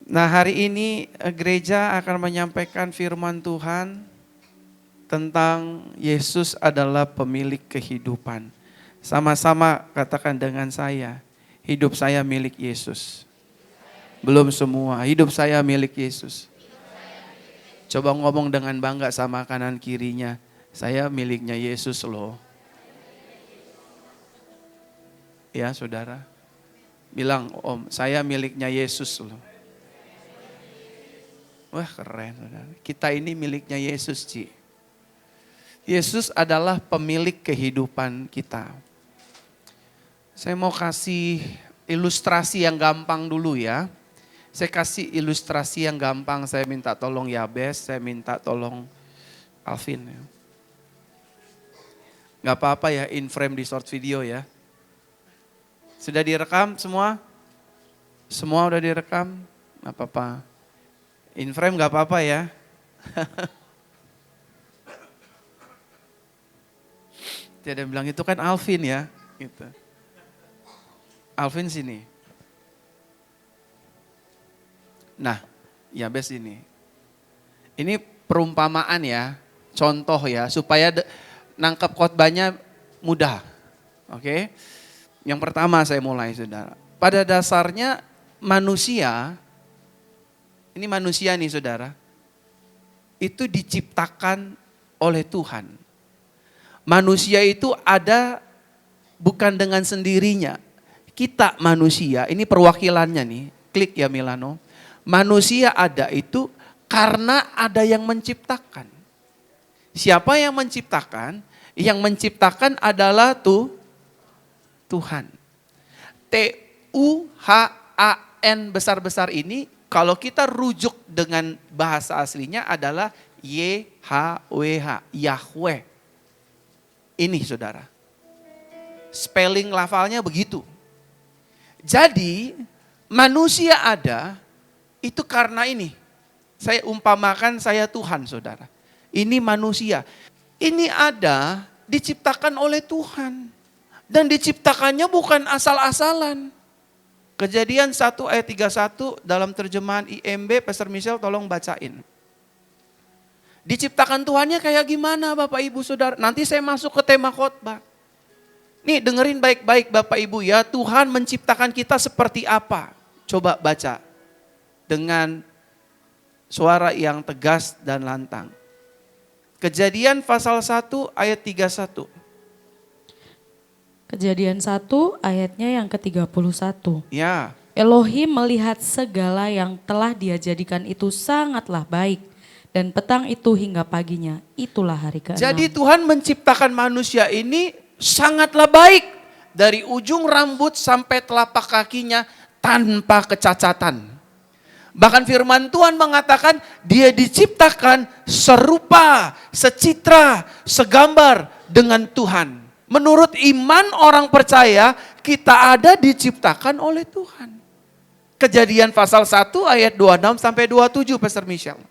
Nah, hari ini gereja akan menyampaikan firman Tuhan tentang Yesus adalah pemilik kehidupan. Sama-sama katakan dengan saya, hidup saya milik Yesus. Belum semua, hidup saya milik Yesus. Coba ngomong dengan bangga sama kanan kirinya, saya miliknya Yesus loh. Ya saudara, bilang om, saya miliknya Yesus loh. Wah keren saudara, kita ini miliknya Yesus Ci. Yesus adalah pemilik kehidupan kita. Saya mau kasih ilustrasi yang gampang dulu ya. Saya kasih ilustrasi yang gampang, saya minta tolong Yabes, saya minta tolong Alvin. Gak apa-apa ya, in frame di short video ya. Sudah direkam semua? Semua udah direkam? Gak apa-apa. In frame gak apa-apa ya. Tidak bilang itu kan Alvin ya. Gitu. Alvin sini. Nah, Yabes ini. Ini perumpamaan ya, contoh ya, supaya nangkep khotbahnya mudah. Oke. Yang pertama saya mulai saudara. Pada dasarnya manusia, ini manusia nih saudara, itu diciptakan oleh Tuhan. Manusia itu ada bukan dengan sendirinya. Kita manusia, ini perwakilannya nih, klik ya Milano. Manusia ada itu karena ada yang menciptakan. Siapa yang menciptakan? Yang menciptakan adalah Tuhan. Tuhan besar-besar ini kalau kita rujuk dengan bahasa aslinya adalah YHWH, Yahweh. Ini saudara. Spelling lafalnya begitu. Jadi manusia ada itu karena ini. Saya umpamakan saya Tuhan saudara. Ini manusia. Ini ada diciptakan oleh Tuhan. Dan diciptakannya bukan asal-asalan. Kejadian 1 ayat 31 dalam terjemahan IMB, Pastor Michelle tolong bacain. Diciptakan Tuhannya kayak gimana Bapak Ibu Saudara? Nanti saya masuk ke tema khotbah. Nih dengerin baik-baik Bapak Ibu ya, Tuhan menciptakan kita seperti apa? Coba baca dengan suara yang tegas dan lantang. Kejadian pasal 1 ayat 31. Kejadian 1 ayatnya yang ke-31. Ya. Elohim melihat segala yang telah Dia jadikan itu sangatlah baik. Dan petang itu hingga paginya, itulah hari ke-6. Jadi Tuhan menciptakan manusia ini sangatlah baik. Dari ujung rambut sampai telapak kakinya tanpa kecacatan. Bahkan firman Tuhan mengatakan dia diciptakan serupa, secitra, segambar dengan Tuhan. Menurut iman orang percaya kita ada diciptakan oleh Tuhan. Kejadian pasal 1 ayat 26 sampai 27 Pastor Michelle.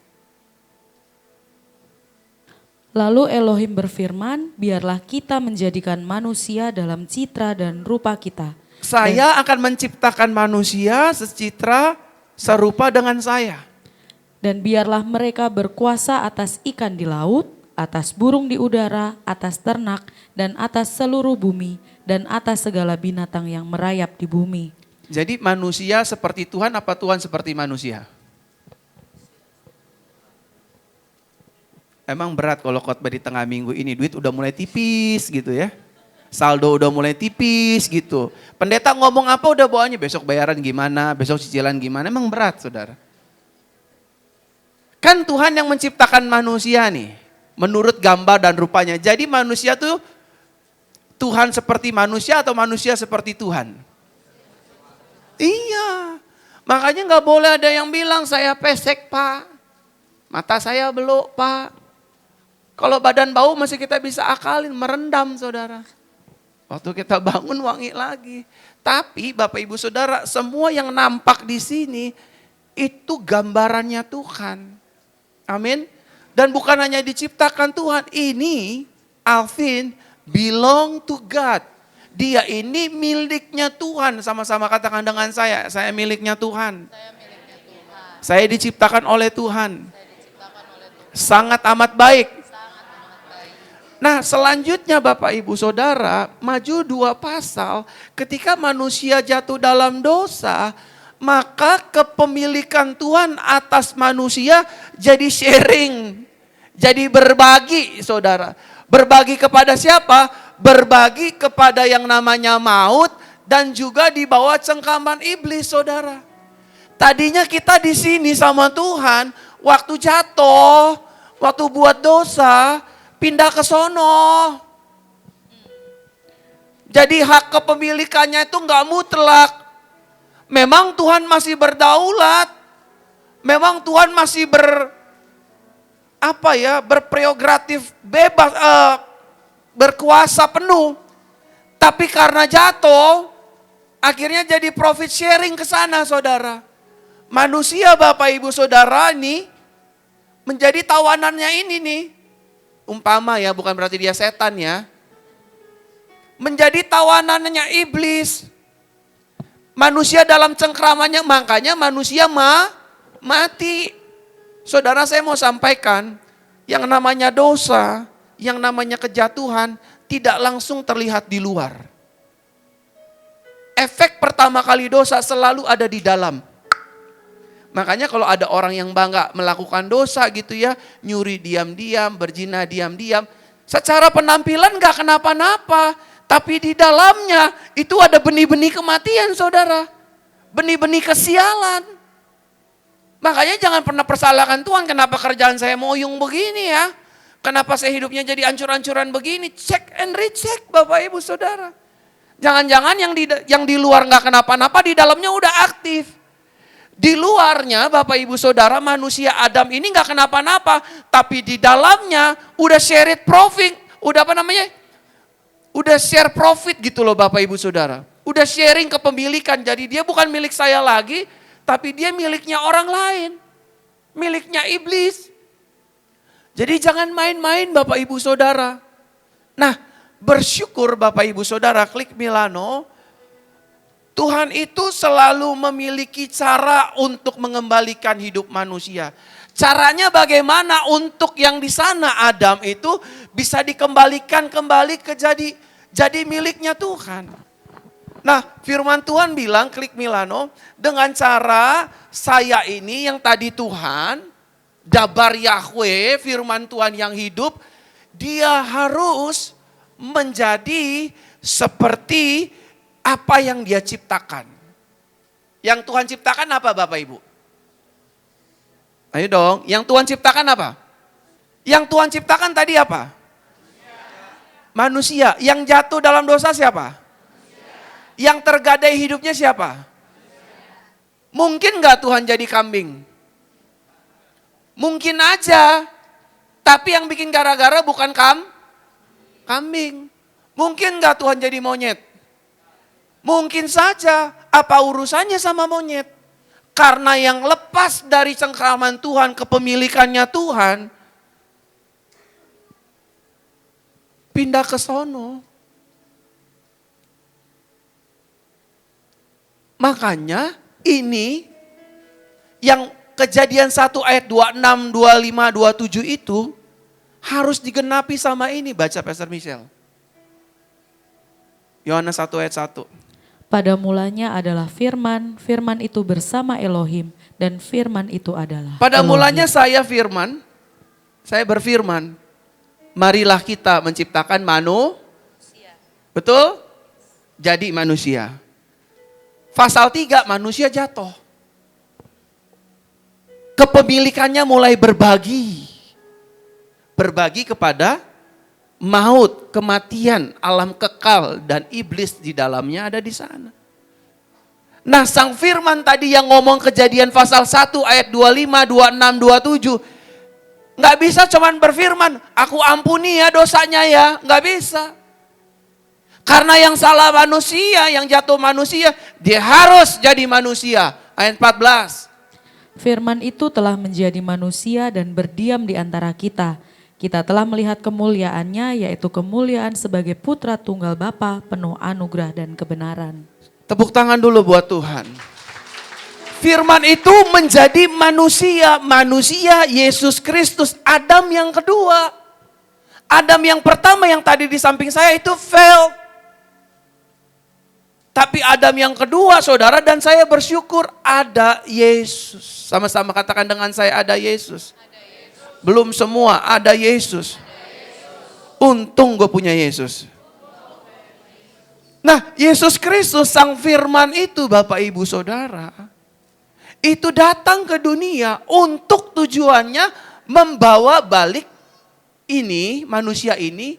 Lalu Elohim berfirman, biarlah kita menjadikan manusia dalam citra dan rupa kita. Saya akan menciptakan manusia secitra serupa dengan saya. Dan biarlah mereka berkuasa atas ikan di laut, atas burung di udara, atas ternak, dan atas seluruh bumi, dan atas segala binatang yang merayap di bumi. Jadi manusia seperti Tuhan apa Tuhan seperti manusia? Emang berat kalau khotbah di tengah minggu ini, duit udah mulai tipis gitu ya. Saldo udah mulai tipis gitu. Pendeta ngomong apa udah bawaannya besok bayaran gimana, besok cicilan gimana, emang berat saudara. Kan Tuhan yang menciptakan manusia nih, menurut gambar dan rupanya. Jadi manusia tuh Tuhan seperti manusia atau manusia seperti Tuhan? Iya, makanya gak boleh ada yang bilang saya pesek pak, mata saya belok pak. Kalau badan bau masih kita bisa akalin, merendam saudara. Waktu kita bangun wangi lagi. Tapi Bapak Ibu Saudara, semua yang nampak di sini itu gambarannya Tuhan. Amin. Dan bukan hanya diciptakan Tuhan, ini Alvin belong to God. Dia ini miliknya Tuhan, sama-sama katakan dengan saya miliknya Tuhan. Saya miliknya Tuhan. Saya diciptakan oleh Tuhan. Sangat amat baik. Nah, selanjutnya Bapak Ibu Saudara, maju 2 pasal, ketika manusia jatuh dalam dosa, maka kepemilikan Tuhan atas manusia jadi sharing, jadi berbagi, Saudara. Berbagi kepada siapa? Berbagi kepada yang namanya maut dan juga di bawah cengkaman iblis, Saudara. Tadinya kita di sini sama Tuhan, waktu jatuh, waktu buat dosa, pindah ke sono. Jadi hak kepemilikannya itu nggak mutlak. Memang Tuhan masih berdaulat. Memang Tuhan masih berprerogatif bebas, berkuasa penuh. Tapi karena jatuh, akhirnya jadi profit sharing ke sana, Saudara. Manusia Bapak Ibu Saudara ini menjadi tawanannya ini nih. Umpama ya, bukan berarti dia setan ya. Menjadi tawanannya iblis. Manusia dalam cengkramannya, makanya manusia mati. Saudara, saya mau sampaikan, yang namanya dosa, yang namanya kejatuhan, tidak langsung terlihat di luar. Efek pertama kali dosa selalu ada di dalam. Makanya kalau ada orang yang bangga melakukan dosa gitu ya, nyuri diam-diam, berzina diam-diam, secara penampilan gak kenapa-napa, tapi di dalamnya itu ada benih-benih kematian, Saudara. Benih-benih kesialan. Makanya jangan pernah persalahkan Tuhan, kenapa kerjaan saya moyong begini ya, kenapa saya hidupnya jadi ancur-ancuran begini. Cek and recheck Bapak Ibu Saudara. Jangan-jangan yang di luar gak kenapa-napa, di dalamnya udah aktif. Di luarnya Bapak Ibu Saudara, manusia Adam ini gak kenapa-napa, tapi di dalamnya udah share profit, udah share profit gitu loh Bapak Ibu Saudara. Udah sharing kepemilikan, jadi dia bukan milik saya lagi, tapi dia miliknya orang lain. Miliknya iblis. Jadi jangan main-main Bapak Ibu Saudara. Nah, bersyukur Bapak Ibu Saudara, klik Milano, Tuhan itu selalu memiliki cara untuk mengembalikan hidup manusia. Caranya bagaimana untuk yang di sana Adam itu bisa dikembalikan kembali ke jadi miliknya Tuhan. Nah, firman Tuhan bilang, klik Milano, dengan cara saya ini yang tadi Tuhan, Dabar Yahweh, firman Tuhan yang hidup, dia harus menjadi seperti apa yang dia ciptakan. Yang Tuhan ciptakan apa Bapak Ibu? Ayo dong, yang Tuhan ciptakan apa? Yang Tuhan ciptakan tadi apa? Manusia. Yang jatuh dalam dosa siapa? Yang tergadai hidupnya siapa? Mungkin gak Tuhan jadi kambing? Mungkin aja. Tapi yang bikin gara-gara bukan kambing. Mungkin gak Tuhan jadi monyet? Mungkin saja, apa urusannya sama monyet? Karena yang lepas dari cengkraman Tuhan, kepemilikannya Tuhan, pindah ke sono. Makanya ini yang Kejadian 1 ayat 26, 25, 27 itu harus digenapi sama ini. Baca Pastor Michelle. Yohanes 1 ayat 1. Pada mulanya adalah firman, firman itu bersama Elohim, dan firman itu adalah Pada Elohim. mulanya saya berfirman, marilah kita menciptakan manusia. Betul? Jadi manusia. Pasal 3, manusia jatuh. Kepemilikannya mulai berbagi. Berbagi kepada maut, kematian, alam kekal, dan iblis di dalamnya ada di sana. Nah, sang firman tadi yang ngomong Kejadian pasal 1 ayat 25, 26, 27. Nggak bisa cuman berfirman, aku ampuni ya dosanya ya. Nggak bisa. Karena yang salah manusia, yang jatuh manusia, dia harus jadi manusia. Ayat 14. Firman itu telah menjadi manusia dan berdiam di antara kita. Kita telah melihat kemuliaannya, yaitu kemuliaan sebagai putra tunggal Bapa, penuh anugerah dan kebenaran. Tepuk tangan dulu buat Tuhan. Firman itu menjadi manusia. Manusia Yesus Kristus. Adam yang kedua. Adam yang pertama yang tadi di samping saya itu fail. Tapi Adam yang kedua, saudara, dan saya bersyukur ada Yesus. Sama-sama katakan dengan saya, ada Yesus. Belum semua, ada Yesus. Untung gue punya Yesus. Nah, Yesus Kristus sang firman itu Bapak Ibu Saudara, itu datang ke dunia untuk tujuannya membawa balik ini, manusia ini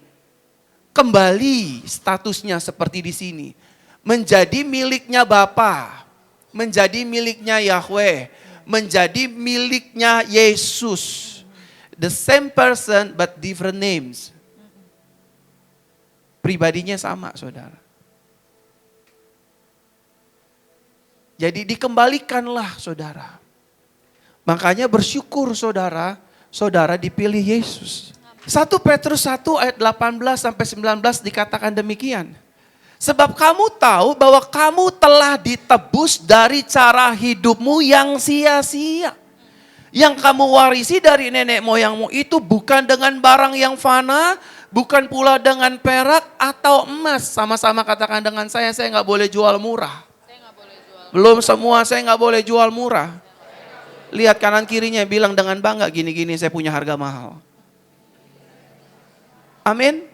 kembali statusnya seperti di sini. Menjadi miliknya Bapa, menjadi miliknya Yahweh, menjadi miliknya Yesus. The same person but different names. Pribadinya sama, saudara. Jadi dikembalikanlah, saudara. Makanya bersyukur, saudara, saudara dipilih Yesus. 1 Petrus 1 ayat 18 sampai 19 dikatakan demikian. Sebab kamu tahu bahwa kamu telah ditebus dari cara hidupmu yang sia-sia. Yang kamu warisi dari nenek moyangmu itu bukan dengan barang yang fana, bukan pula dengan perak atau emas. Sama-sama katakan dengan saya nggak boleh jual murah. Belum semua, saya nggak boleh jual murah. Lihat kanan kirinya, bilang dengan bangga, gini-gini saya punya harga mahal. Amin.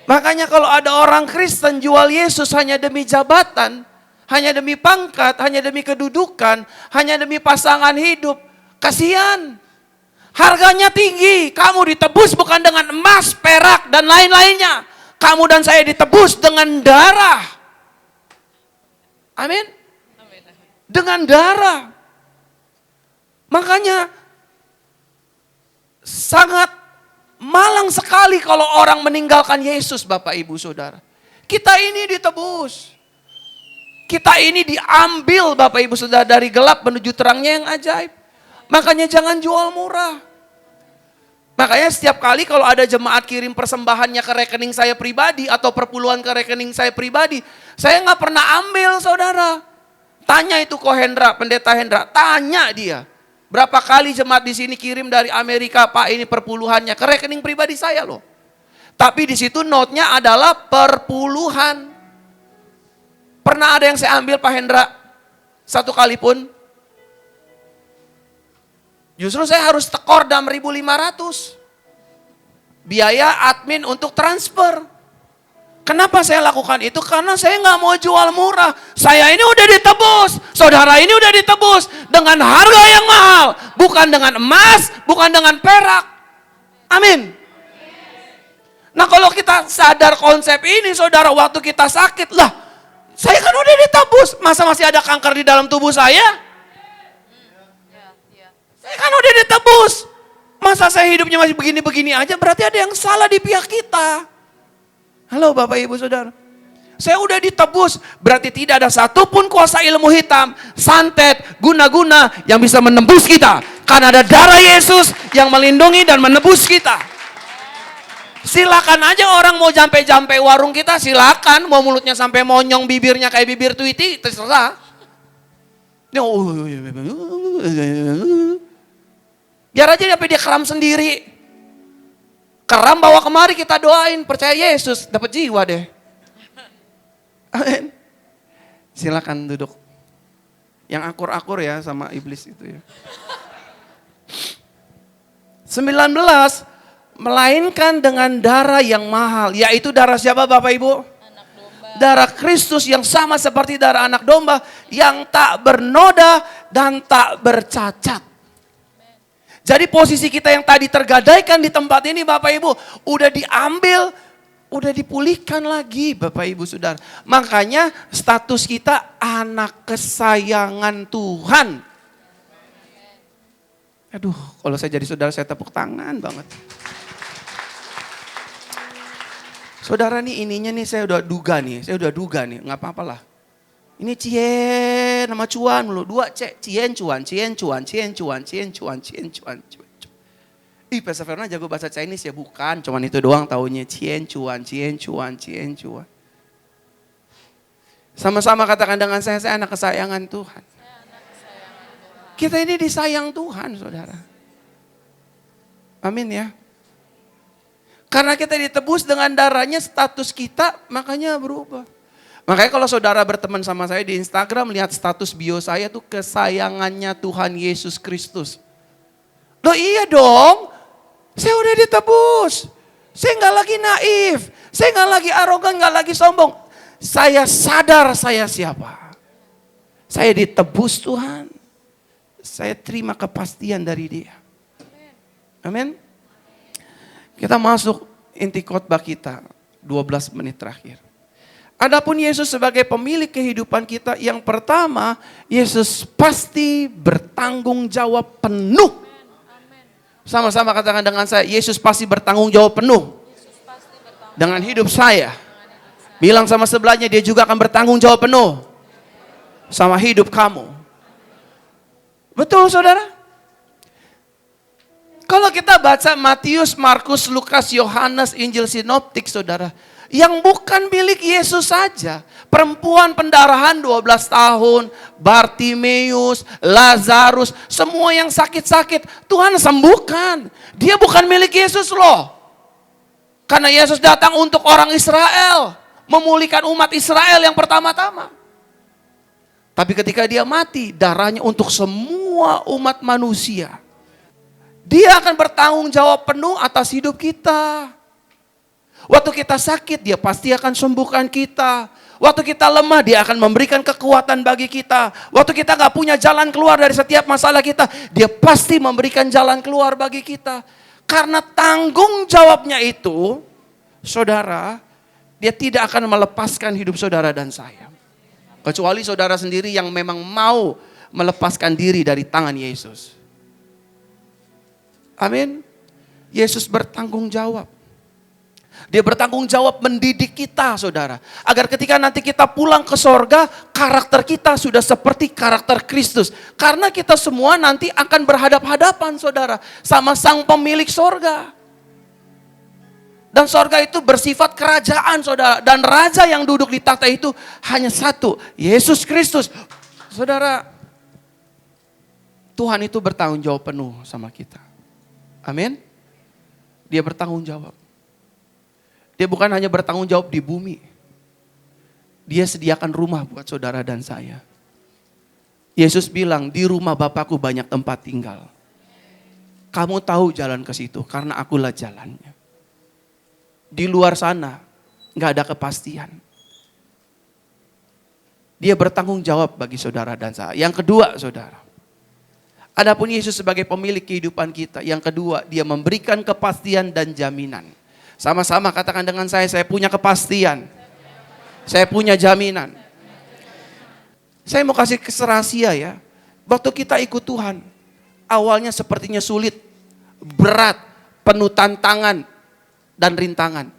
Makanya kalau ada orang Kristen jual Yesus hanya demi jabatan, hanya demi pangkat, hanya demi kedudukan, hanya demi pasangan hidup, kasihan. Harganya tinggi. Kamu ditebus bukan dengan emas, perak, dan lain-lainnya. Kamu dan saya ditebus dengan darah. Amin. Dengan darah. Makanya sangat malang sekali kalau orang meninggalkan Yesus, Bapak Ibu Saudara. Kita ini ditebus. Kita ini diambil, Bapak Ibu Saudara, dari gelap menuju terangnya yang ajaib. Makanya jangan jual murah. Makanya setiap kali kalau ada jemaat kirim persembahannya ke rekening saya pribadi atau perpuluhan ke rekening saya pribadi, saya nggak pernah ambil, saudara. Tanya itu Ko Hendra, Pendeta Hendra, tanya dia. Berapa kali jemaat di sini kirim dari Amerika, Pak, ini perpuluhannya ke rekening pribadi saya loh. Tapi di situ note-nya adalah perpuluhan. Pernah ada yang saya ambil, Pak Hendra, satu kali pun? Justru saya harus tekor 6.500. Biaya admin untuk transfer. Kenapa saya lakukan itu? Karena saya nggak mau jual murah. Saya ini udah ditebus. Saudara ini udah ditebus. Dengan harga yang mahal. Bukan dengan emas, bukan dengan perak. Amin. Nah kalau kita sadar konsep ini, saudara, waktu kita sakit, lah saya kan udah ditebus. Masa masih ada kanker di dalam tubuh saya? Saya kan udah ditebus. Masa saya hidupnya masih begini-begini aja, berarti ada yang salah di pihak kita. Halo Bapak Ibu Saudara. Saya udah ditebus, berarti tidak ada satupun kuasa ilmu hitam, santet, guna-guna yang bisa menembus kita. Karena ada darah Yesus yang melindungi dan menebus kita. Silakan aja orang mau jampe-jampe warung kita, silakan. Mau mulutnya sampai monyong, bibirnya kayak bibir Tweety, terserah. Biar aja sampai dia keram sendiri. Keram bawa kemari kita doain. Percaya Yesus dapat jiwa deh. Amin. Silakan duduk. Yang akur-akur ya sama iblis itu ya. 19. Melainkan dengan darah yang mahal. Yaitu darah siapa Bapak Ibu? Darah Kristus yang sama seperti darah anak domba. Yang tak bernoda dan tak bercacat. Jadi posisi kita yang tadi tergadaikan di tempat ini Bapak Ibu, udah diambil, udah dipulihkan lagi Bapak Ibu Saudara. Makanya status kita anak kesayangan Tuhan. Aduh, kalau saya jadi saudara saya tepuk tangan banget. Saudara nih ininya nih saya udah duga nih, nggak apa-apa lah. Ini Cien nama cuan lu, 2 C, Cien cuan. Ih, Pastor Fernand jago bahasa Chinese ya, bukan, cuman itu doang taunya, Cien cuan. Sama-sama katakan dengan saya anak kesayangan Tuhan. Kita ini disayang Tuhan, saudara. Amin ya. Karena kita ditebus dengan darahnya, status kita makanya berubah. Makanya kalau saudara berteman sama saya di Instagram, lihat status bio saya tuh kesayangannya Tuhan Yesus Kristus. Loh iya dong, saya udah ditebus. Saya nggak lagi naif, saya nggak lagi arogan, nggak lagi sombong. Saya sadar saya siapa. Saya ditebus Tuhan. Saya terima kepastian dari Dia. Amin. Kita masuk inti khotbah kita, 12 menit terakhir. Adapun Yesus sebagai pemilik kehidupan kita, yang pertama, Yesus pasti bertanggung jawab penuh. Sama-sama katakan dengan saya, Yesus pasti bertanggung jawab penuh dengan hidup saya. Bilang sama sebelahnya, dia juga akan bertanggung jawab penuh sama hidup kamu. Betul saudara? Kalau kita baca Matius, Markus, Lukas, Yohanes, Injil Sinoptik saudara, yang bukan milik Yesus saja. Perempuan pendarahan 12 tahun, Bartimeus, Lazarus, semua yang sakit-sakit, Tuhan sembuhkan. Dia bukan milik Yesus loh. Karena Yesus datang untuk orang Israel, memulihkan umat Israel yang pertama-tama. Tapi ketika dia mati, darahnya untuk semua umat manusia. Dia akan bertanggung jawab penuh atas hidup kita. Waktu kita sakit, dia pasti akan sembuhkan kita. Waktu kita lemah, dia akan memberikan kekuatan bagi kita. Waktu kita gak punya jalan keluar dari setiap masalah kita, dia pasti memberikan jalan keluar bagi kita. Karena tanggung jawabnya itu, saudara, dia tidak akan melepaskan hidup saudara dan saya. Kecuali saudara sendiri yang memang mau melepaskan diri dari tangan Yesus. Amin. Yesus bertanggung jawab. Dia bertanggung jawab mendidik kita saudara. Agar ketika nanti kita pulang ke sorga, karakter kita sudah seperti karakter Kristus. Karena kita semua nanti akan berhadap-hadapan saudara. Sama sang pemilik sorga. Dan sorga itu bersifat kerajaan saudara. Dan raja yang duduk di takhta itu hanya satu. Yesus Kristus. Saudara, Tuhan itu bertanggung jawab penuh sama kita. Amin. Dia bertanggung jawab. Dia bukan hanya bertanggung jawab di bumi. Dia sediakan rumah buat saudara dan saya. Yesus bilang, di rumah Bapakku banyak tempat tinggal. Kamu tahu jalan ke situ karena akulah jalannya. Di luar sana gak ada kepastian. Dia bertanggung jawab bagi saudara dan saya. Yang kedua saudara. Adapun Yesus sebagai pemilik kehidupan kita. Yang kedua, dia memberikan kepastian dan jaminan. Sama-sama katakan dengan saya punya kepastian. Saya punya jaminan. Saya mau kasih rahasia ya. Waktu kita ikut Tuhan, awalnya sepertinya sulit, berat, penuh tantangan dan rintangan.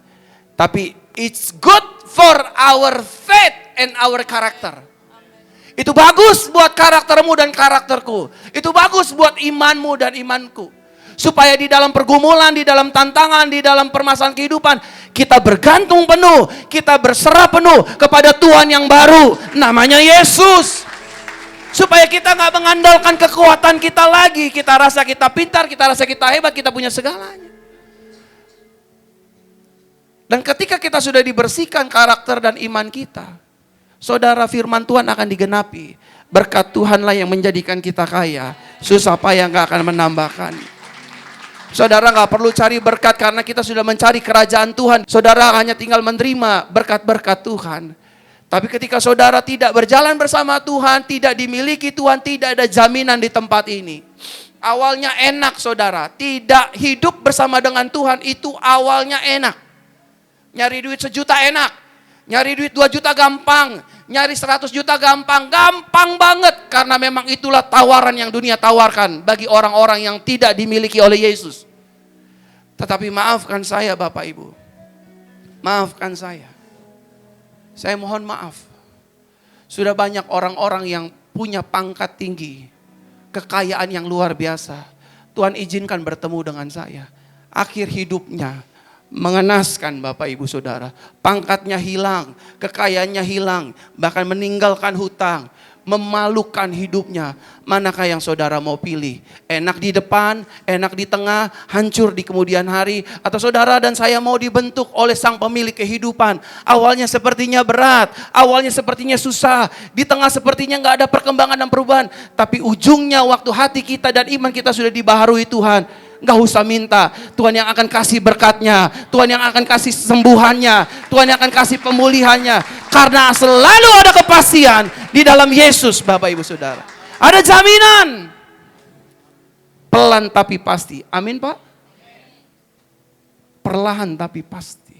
Tapi it's good for our faith and our character. Itu bagus buat karaktermu dan karakterku. Itu bagus buat imanmu dan imanku. Supaya di dalam pergumulan, di dalam tantangan, di dalam permasalahan kehidupan, kita bergantung penuh, kita berserah penuh kepada Tuhan yang baru, namanya Yesus. Supaya kita gak mengandalkan kekuatan kita lagi, kita rasa kita pintar, kita rasa kita hebat, kita punya segalanya. Dan ketika kita sudah dibersihkan karakter dan iman kita, saudara, firman Tuhan akan digenapi. Berkat Tuhanlah yang menjadikan kita kaya, susah payah gak akan menambahkan. Saudara gak perlu cari berkat karena kita sudah mencari kerajaan Tuhan. Saudara hanya tinggal menerima berkat-berkat Tuhan. Tapi ketika saudara tidak berjalan bersama Tuhan, tidak dimiliki Tuhan, tidak ada jaminan di tempat ini. Awalnya enak saudara, tidak hidup bersama dengan Tuhan itu awalnya enak. Nyari duit 1 juta enak, nyari duit 2 juta gampang, nyari 100 juta gampang, gampang banget. Karena memang itulah tawaran yang dunia tawarkan bagi orang-orang yang tidak dimiliki oleh Yesus. Tetapi maafkan saya Bapak Ibu, maafkan saya. Saya mohon maaf. Sudah banyak orang-orang yang punya pangkat tinggi, kekayaan yang luar biasa. Tuhan izinkan bertemu dengan saya. Akhir hidupnya mengenaskan Bapak Ibu Saudara. Pangkatnya hilang, kekayaannya hilang, bahkan meninggalkan hutang. memalukan hidupnya. Manakah yang saudara mau pilih? Enak di depan, enak di tengah, hancur di kemudian hari? Atau saudara dan saya mau dibentuk oleh Sang Pemilik kehidupan? Awalnya sepertinya berat, awalnya sepertinya susah, di tengah sepertinya nggak ada perkembangan dan perubahan. Tapi ujungnya waktu hati kita dan iman kita sudah dibaharui Tuhan, nggak usah minta, Tuhan yang akan kasih berkatnya, Tuhan yang akan kasih sembuhannya, Tuhan yang akan kasih pemulihannya. Karena selalu ada kepastian di dalam Yesus, Bapak Ibu Saudara. Ada jaminan. Pelan tapi pasti. Amin Pak? Perlahan tapi pasti.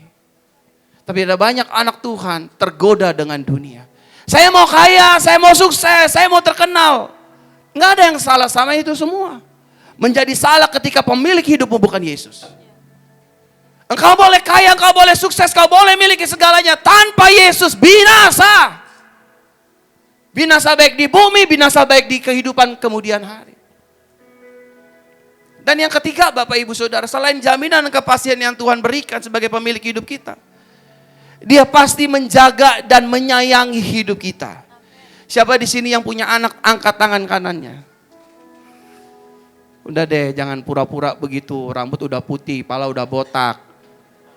Tapi ada banyak anak Tuhan tergoda dengan dunia. Saya mau kaya, saya mau sukses, saya mau terkenal. Nggak ada yang salah sama itu semua. Menjadi salah ketika pemilik hidupmu bukan Yesus. Engkau boleh kaya, engkau boleh sukses, engkau boleh miliki segalanya. Tanpa Yesus binasa. Binasa baik di bumi, binasa baik di kehidupan kemudian hari. Dan yang ketiga Bapak Ibu Saudara, selain jaminan kepastian yang Tuhan berikan sebagai pemilik hidup kita, Dia pasti menjaga dan menyayangi hidup kita. Siapa di sini yang punya anak, angkat tangan kanannya. Udah deh, jangan pura-pura begitu. Rambut udah putih, pala udah botak.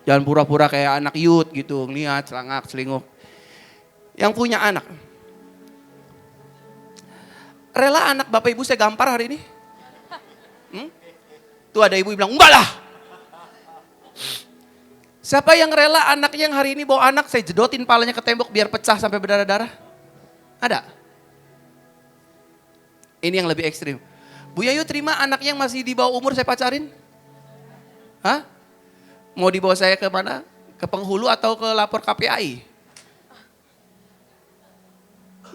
Jangan pura-pura kayak anak youth gitu, ngeliat, selangak, selingkuh. Yang punya anak. Rela anak Bapak Ibu saya gampar hari ini? Tuh ada ibu bilang, enggak lah. Siapa yang rela anaknya yang hari ini bawa anak, saya jedotin palanya ke tembok biar pecah sampai berdarah-darah? Ada? Ini yang lebih ekstrim. Bu Yayu terima anaknya yang masih di bawah umur saya pacarin? Hah? Mau dibawa saya ke mana? Ke penghulu atau ke lapor KPAI?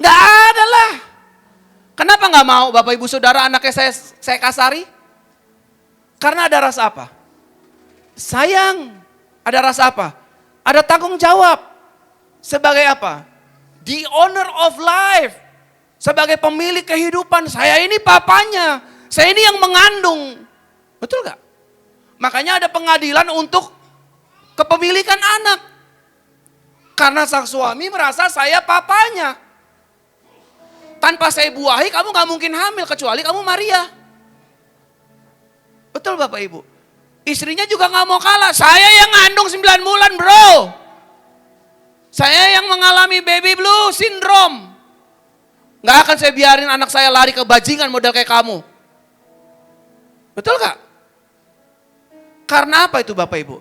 Nggak ada lah. Kenapa nggak mau Bapak Ibu Saudara anaknya saya kasari? Karena ada rasa apa? Sayang. Ada rasa apa? Ada tanggung jawab. Sebagai apa? The owner of life. Sebagai pemilik kehidupan, saya ini papanya. Saya ini yang mengandung. Betul gak? Makanya ada pengadilan untuk kepemilikan anak. Karena sang suami merasa saya papanya. Tanpa saya buahi kamu gak mungkin hamil kecuali kamu Maria. Betul Bapak Ibu? Istrinya juga gak mau kalah. Saya yang ngandung 9 bulan bro. Saya yang mengalami baby blue syndrome. Gak akan saya biarin anak saya lari ke bajingan model kayak kamu. Betul gak? Karena apa itu Bapak Ibu?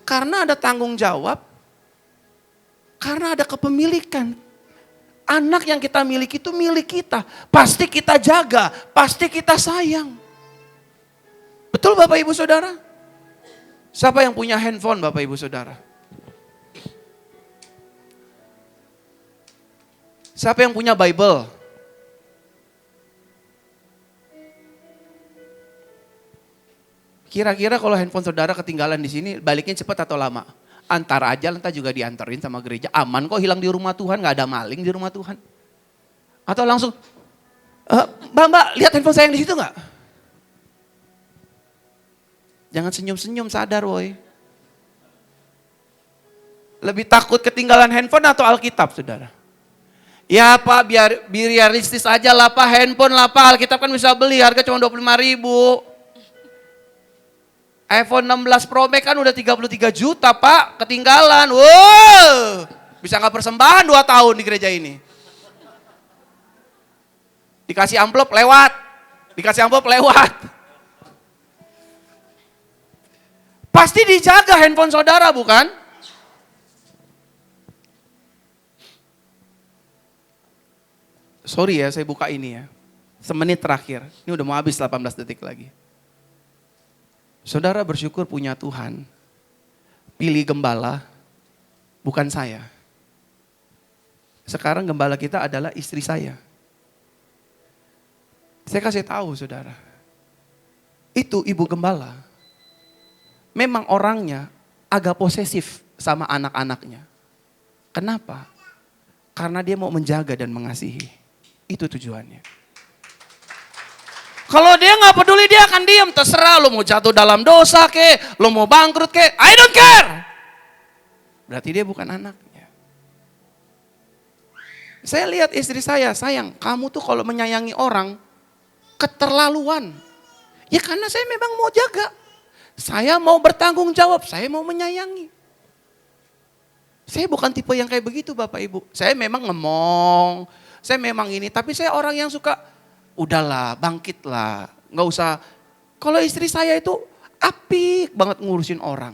Karena ada tanggung jawab. Karena ada kepemilikan. Anak yang kita miliki itu milik kita. Pasti kita jaga, pasti kita sayang. Betul Bapak Ibu Saudara? Siapa yang punya handphone Bapak Ibu Saudara? Siapa yang punya Bible? Kira-kira kalau handphone saudara ketinggalan di sini, baliknya cepat atau lama? Antar aja, entah juga dianterin sama gereja. Aman kok hilang di rumah Tuhan, gak ada maling di rumah Tuhan. Atau langsung, Mbak, lihat handphone saya yang di situ gak? Jangan senyum-senyum, sadar woy. Lebih takut ketinggalan handphone atau Alkitab saudara? Ya Pak, biar realistis aja lah Pak, handphone lah Pak, Alkitab kan bisa beli, harga cuma 25.000. iPhone 16 Pro Max kan udah 33 juta Pak, ketinggalan. Wow, bisa gak persembahan 2 tahun di gereja ini. Dikasih amplop lewat, dikasih amplop lewat. Pasti dijaga handphone saudara bukan? Sorry ya saya buka ini ya, semenit terakhir, ini udah mau habis 18 detik lagi. Saudara bersyukur punya Tuhan, pilih gembala, bukan saya. Sekarang gembala kita adalah istri saya. Saya kasih tahu saudara, itu ibu gembala, memang orangnya agak posesif sama anak-anaknya. Kenapa? Karena dia mau menjaga dan mengasihi. Itu tujuannya. Kalau dia gak peduli dia akan diam. Terserah lo mau jatuh dalam dosa ke, lo mau bangkrut ke, I don't care. Berarti dia bukan anaknya. Saya lihat istri saya, sayang kamu tuh kalau menyayangi orang keterlaluan. Ya karena saya memang mau jaga. Saya mau bertanggung jawab, saya mau menyayangi. Saya bukan tipe yang kayak begitu Bapak Ibu. Saya memang ngemong, saya memang ini. Tapi saya orang yang suka, udahlah bangkitlah. Nggak usah, kalau istri saya itu apik banget ngurusin orang.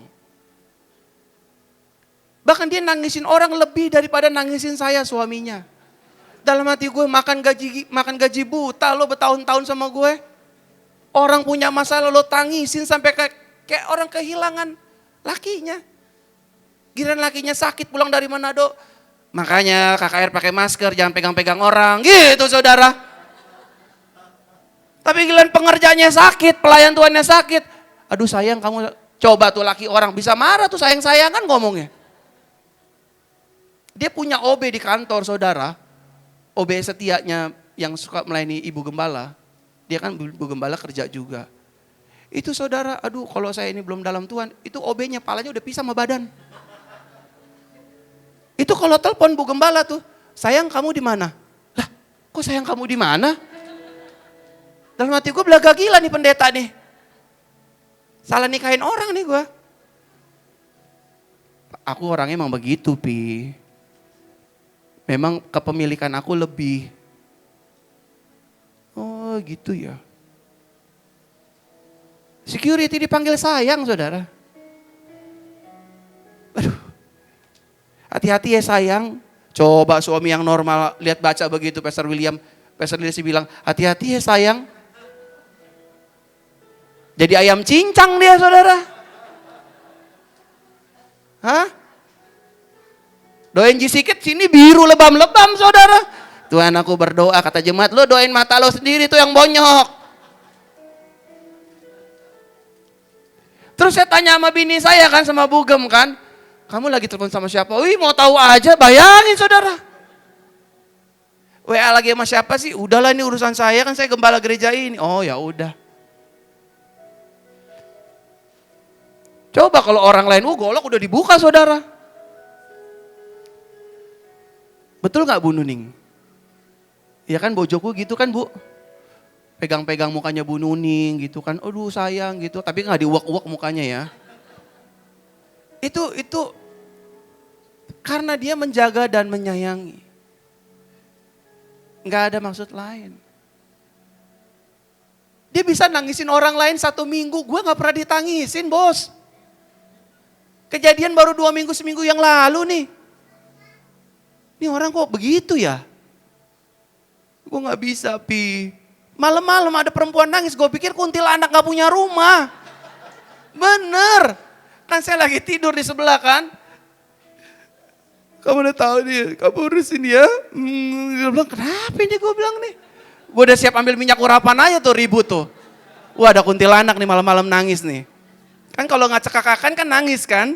Bahkan dia nangisin orang lebih daripada nangisin saya suaminya. Dalam hati gue makan gaji buta lo bertahun-tahun sama gue. Orang punya masalah lo tangisin sampai kayak orang kehilangan lakinya. Giliran lakinya sakit pulang dari Manado. Makanya KKR pakai masker, jangan pegang-pegang orang. Gitu saudara. Tapi giliran pengerjanya sakit, pelayan tuannya sakit. Aduh sayang kamu, coba tuh laki orang bisa marah tuh sayang-sayangan ngomongnya. Dia punya OB di kantor saudara. OB setianya yang suka melayani ibu gembala. Dia kan ibu gembala kerja juga. Itu saudara, aduh kalau saya ini belum dalam Tuhan, itu OB-nya palanya udah pisah sama badan. Itu kalau telepon Bu Gembala tuh, sayang kamu di mana? Lah, kok sayang kamu di mana? Dalam hati gue belaga gila nih pendeta nih. Salah nikahin orang nih gue. Aku orangnya emang begitu Pi. Memang kepemilikan aku lebih. Oh gitu ya. Security dipanggil sayang saudara. Aduh. Hati-hati ya sayang. Coba suami yang normal lihat baca begitu Pastor William. Pastor Lilsi bilang hati-hati ya sayang. Jadi ayam cincang dia saudara. Hah? Doain jisikit sini biru lebam-lebam saudara. Tuhan aku berdoa kata jemaat lo doain mata lo sendiri tuh yang bonyok. Terus saya tanya sama bini saya kan sama Bugem kan. Kamu lagi telepon sama siapa? Wih mau tahu aja, bayangin saudara. WA lagi sama siapa sih? Udahlah ini urusan saya kan saya gembala gereja ini. Oh ya udah. Coba kalau orang lain, golok udah dibuka saudara. Betul gak Bu Nuning? Ya kan bojoku gitu kan Bu. Pegang-pegang mukanya Bu Nuning gitu kan. Aduh sayang gitu. Tapi gak diuak-uak mukanya ya. Itu karena dia menjaga dan menyayangi. Gak ada maksud lain. Dia bisa nangisin orang lain 1 minggu. Gue gak pernah ditangisin bos. Kejadian baru 2 minggu seminggu yang lalu nih. Ini orang kok begitu ya? Gue gak bisa Pi. Malam-malam ada perempuan nangis. Gue pikir kuntilanak gak punya rumah. Bener. Kan saya lagi tidur di sebelah kan. Kamu udah tahu nih, kamu urusin ya. Dia bilang, kenapa ini gue bilang nih. Gue udah siap ambil minyak urapan aja tuh ribut tuh. Wah ada kuntilanak nih malam-malam nangis nih. Kan kalau nggak cekakakan kan nangis kan.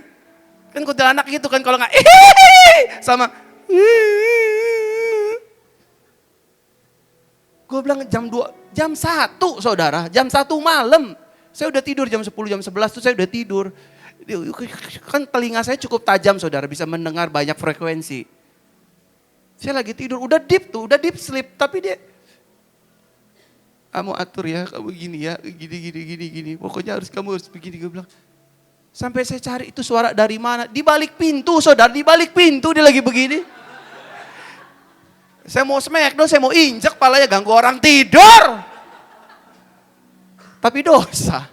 Kan kuntilanak gitu kan kalau nggak sama. Gue bilang jam 1 saudara, jam 1 malam. Saya udah tidur jam 10, jam 11 tuh saya udah tidur. Kan telinga saya cukup tajam saudara, bisa mendengar banyak frekuensi. Saya lagi tidur, udah deep sleep. Tapi dia, kamu atur ya, kamu gini ya, gini. Pokoknya kamu harus begini, gue bilang. Sampai saya cari itu suara dari mana, di balik pintu saudara, di balik pintu dia lagi begini. Saya mau smackdown, saya mau injek palanya ganggu orang tidur. Tapi dosa.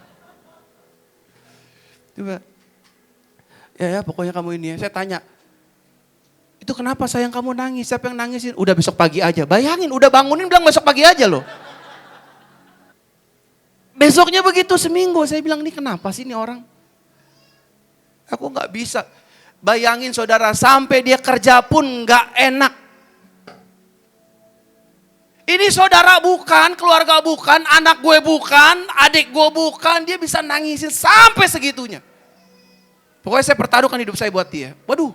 Coba. Ya pokoknya kamu ini ya. Saya tanya, itu kenapa sayang kamu nangis? Siapa yang nangisin? Udah besok pagi aja. Bayangin udah bangunin bilang besok pagi aja loh. Besoknya begitu seminggu. Saya bilang ini kenapa sih ini orang? Aku gak bisa. Bayangin saudara sampai dia kerja pun gak enak. Ini saudara bukan, keluarga bukan, anak gue bukan, adik gue bukan. Dia bisa nangisin sampai segitunya. Pokoknya saya pertaruhkan hidup saya buat dia. Waduh.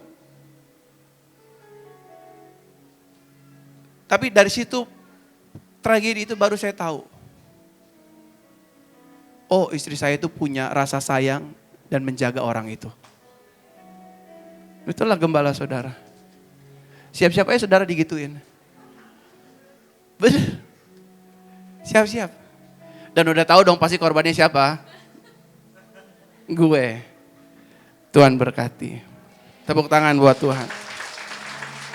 Tapi dari situ tragedi itu baru saya tahu. Oh istri saya itu punya rasa sayang dan menjaga orang itu. Itulah gembala saudara. Siap-siap aja saudara digituin. Bener. Siap-siap. Dan udah tahu dong pasti korbannya siapa? Gue. Tuhan berkati. Tepuk tangan buat Tuhan.